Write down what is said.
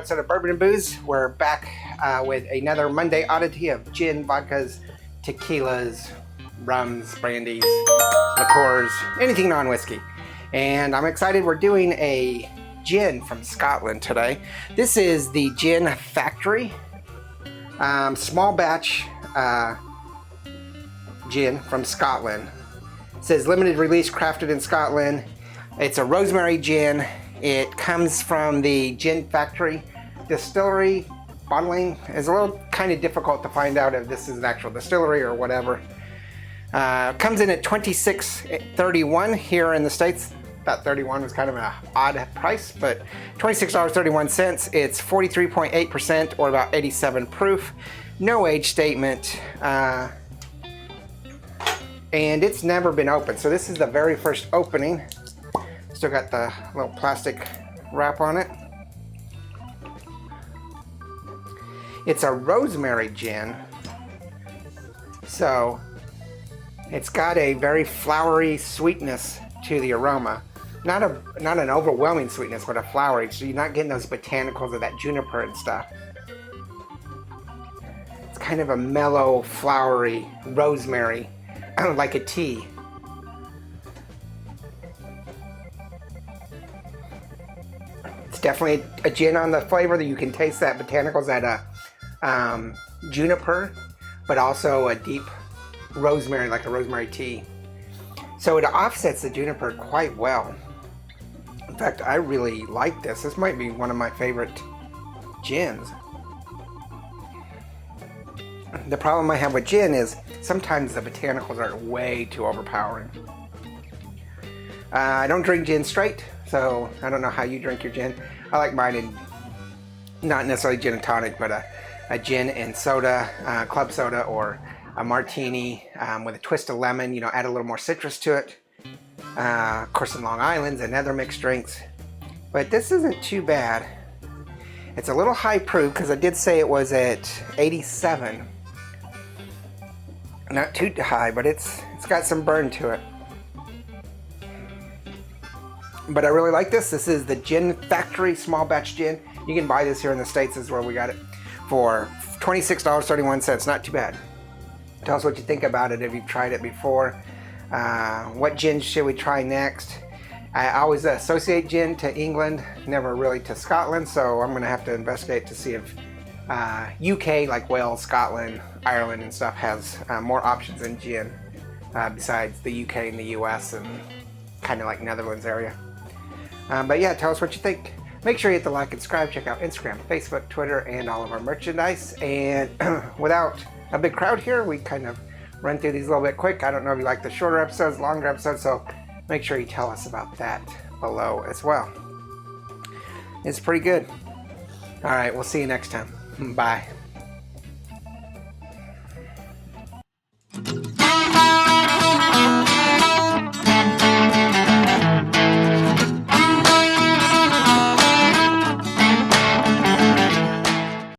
outside of Bourbon and Booze. We're back with another Monday oddity of gin, vodkas, tequilas, rums, brandies, liqueurs, anything non-whiskey. And I'm excited. We're doing a gin from Scotland today. This is the Gin Factory small batch gin from Scotland. It says limited release, crafted in Scotland. It's a Rosemary gin. It comes from the Gin Factory distillery. Bottling is a little kind of difficult to find out if this is an actual distillery or whatever. Comes in at $26.31 here in the States. That 31 was kind of an odd price, but $26.31. It's 43.8% or about 87 proof. No age statement. And it's never been opened. So this is the very first opening. Still got the little plastic wrap on it. It's a Rosemary gin. So it's got a very flowery sweetness to the aroma. Not an overwhelming sweetness, but a flowery. So you're not getting those botanicals of that juniper and stuff. It's kind of a mellow, flowery rosemary, like a tea. It's definitely a gin on the flavor that you can taste that botanicals, that juniper, but also a deep rosemary, like a rosemary tea. So it offsets the juniper quite well. In fact, I really like this. This might be one of my favorite gins. The problem I have with gin is sometimes the botanicals are way too overpowering. I don't drink gin straight, so I don't know how you drink your gin. I like mine in not necessarily gin and tonic, but a gin and soda, club soda, or a martini with a twist of lemon. You know, add a little more citrus to it. Of course, in Long Island's and other mixed drinks. But this isn't too bad. It's a little high proof because I did say it was at 87. Not too high, but it's got some burn to it. But I really like this. This is the Gin Factory small batch gin. You can buy this here in the States, is where we got it, for $26.31. Not too bad. Tell us what you think about it if you've tried it before. What gin should we try next? I always associate gin to England, never really to Scotland, so I'm going to have to investigate to see if UK, like Wales, Scotland, Ireland and stuff, has more options in gin besides the UK and the US and kind of like Netherlands area. But yeah, tell us what you think. Make sure you hit the like and subscribe. Check out Instagram, Facebook, Twitter, and all of our merchandise. And without a big crowd here, we kind of run through these a little bit quick. I don't know if you like the shorter episodes, longer episodes, so make sure you tell us about that below as well. It's pretty good. All right, we'll see you next time. Bye.